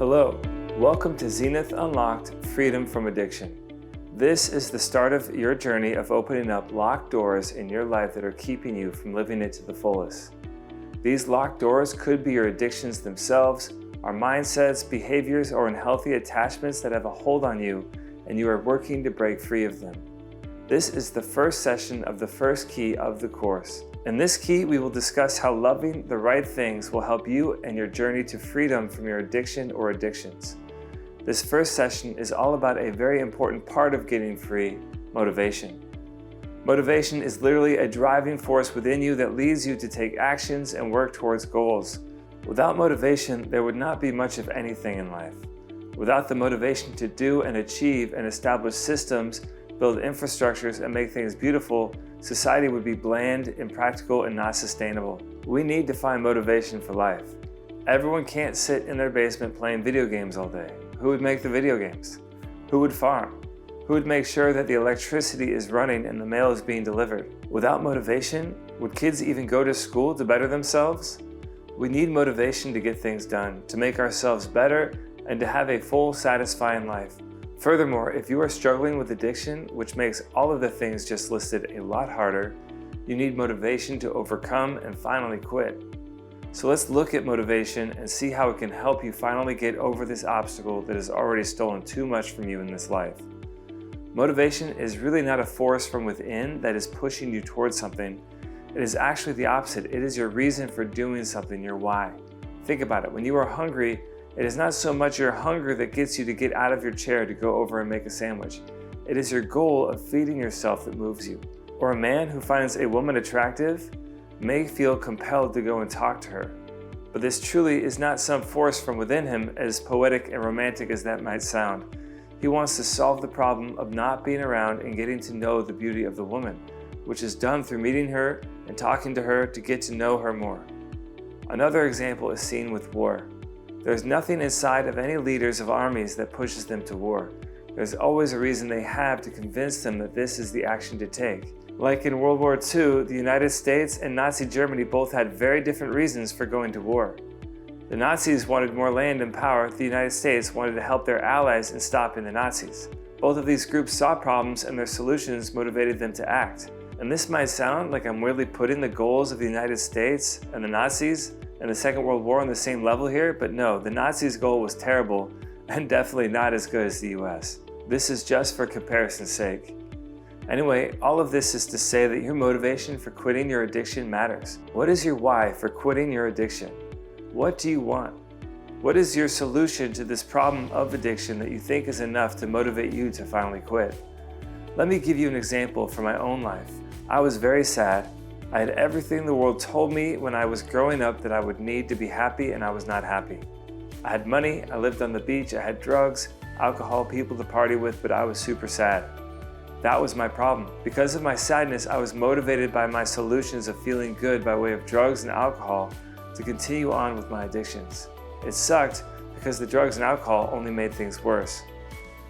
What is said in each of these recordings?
Hello, welcome to Zenith Unlocked Freedom from Addiction. This is the start of your journey of opening up locked doors in your life that are keeping you from living it to the fullest. These locked doors could be your addictions themselves, our mindsets, behaviors, or unhealthy attachments that have a hold on you, and you are working to break free of them. This is the first session of the first key of the course. In this key, we will discuss how loving the right things will help you and your journey to freedom from your addiction or addictions. This first session is all about a very important part of getting free: motivation. Motivation is literally a driving force within you that leads you to take actions and work towards goals. Without motivation, there would not be much of anything in life. Without the motivation to do and achieve and establish systems, build infrastructures, and make things beautiful, society would be bland, impractical, and not sustainable. We need to find motivation for life. Everyone can't sit in their basement playing video games all day. Who would make the video games? Who would farm? Who would make sure that the electricity is running and the mail is being delivered? Without motivation, would kids even go to school to better themselves? We need motivation to get things done, to make ourselves better, and to have a full, satisfying life. Furthermore, if you are struggling with addiction, which makes all of the things just listed a lot harder, you need motivation to overcome and finally quit. So let's look at motivation and see how it can help you finally get over this obstacle that has already stolen too much from you in this life. Motivation is really not a force from within that is pushing you towards something. It is actually the opposite. It is your reason for doing something, your why. Think about it. When you are hungry, it is not so much your hunger that gets you to get out of your chair to go over and make a sandwich. It is your goal of feeding yourself that moves you. Or a man who finds a woman attractive may feel compelled to go and talk to her. But this truly is not some force from within him, as poetic and romantic as that might sound. He wants to solve the problem of not being around and getting to know the beauty of the woman, which is done through meeting her and talking to her to get to know her more. Another example is seen with war. There's nothing inside of any leaders of armies that pushes them to war. There's always a reason they have to convince them that this is the action to take. Like in World War II, the United States and Nazi Germany both had very different reasons for going to war. The Nazis wanted more land and power. The United States wanted to help their allies in stopping the Nazis. Both of these groups saw problems and their solutions motivated them to act. And this might sound like I'm weirdly putting the goals of the United States and the Nazis and the Second World War on the same level here, but no, the Nazis' goal was terrible and definitely not as good as the US. This is just for comparison's sake. Anyway, all of this is to say that your motivation for quitting your addiction matters. What is your why for quitting your addiction? What do you want? What is your solution to this problem of addiction that you think is enough to motivate you to finally quit? Let me give you an example from my own life. I was very sad. I had everything the world told me when I was growing up that I would need to be happy, and I was not happy. I had money, I lived on the beach, I had drugs, alcohol, people to party with, but I was super sad. That was my problem. Because of my sadness, I was motivated by my solutions of feeling good by way of drugs and alcohol to continue on with my addictions. It sucked because the drugs and alcohol only made things worse.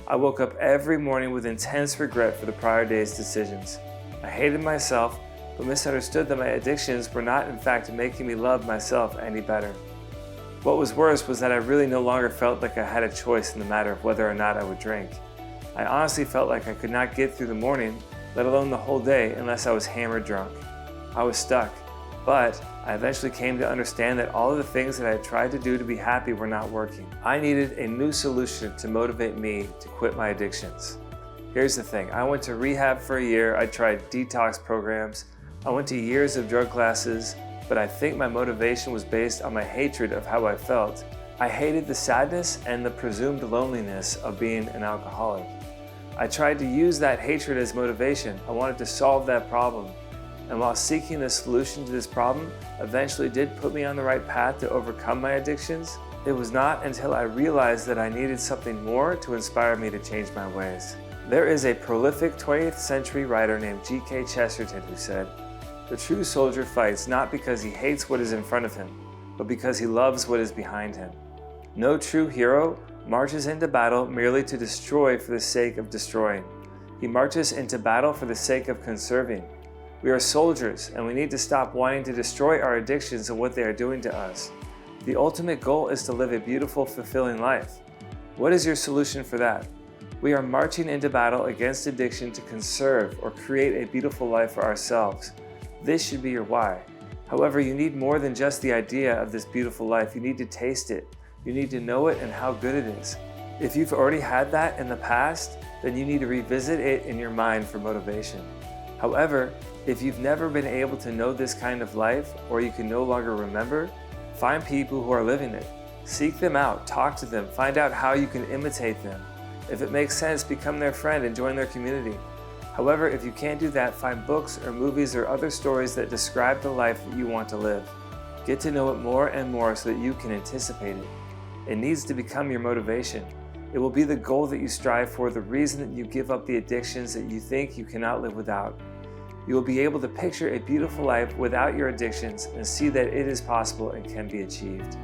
I woke up every morning with intense regret for the prior day's decisions. I hated myself, but misunderstood that my addictions were not in fact making me love myself any better. What was worse was that I really no longer felt like I had a choice in the matter of whether or not I would drink. I honestly felt like I could not get through the morning, let alone the whole day, unless I was hammered drunk. I was stuck, but I eventually came to understand that all of the things that I had tried to do to be happy were not working. I needed a new solution to motivate me to quit my addictions. Here's the thing, I went to rehab for a year, I tried detox programs, I went to years of drug classes, but I think my motivation was based on my hatred of how I felt. I hated the sadness and the presumed loneliness of being an alcoholic. I tried to use that hatred as motivation. I wanted to solve that problem. And while seeking the solution to this problem eventually did put me on the right path to overcome my addictions, it was not until I realized that I needed something more to inspire me to change my ways. There is a prolific 20th century writer named G.K. Chesterton who said, "The true soldier fights not because he hates what is in front of him, but because he loves what is behind him. No true hero marches into battle merely to destroy for the sake of destroying. He marches into battle for the sake of conserving. We are soldiers, and we need to stop wanting to destroy our addictions and what they are doing to us. The ultimate goal is to live a beautiful, fulfilling life. What is your solution for that? We are marching into battle against addiction to conserve or create a beautiful life for ourselves. This should be your why. However, you need more than just the idea of this beautiful life. You need to taste it. You need to know it and how good it is. If you've already had that in the past, then you need to revisit it in your mind for motivation. However, if you've never been able to know this kind of life, or you can no longer remember, find people who are living it. Seek them out, talk to them, find out how you can imitate them. If it makes sense, become their friend and join their community. However, if you can't do that, find books or movies or other stories that describe the life that you want to live. Get to know it more and more so that you can anticipate it. It needs to become your motivation. It will be the goal that you strive for, the reason that you give up the addictions that you think you cannot live without. You will be able to picture a beautiful life without your addictions and see that it is possible and can be achieved.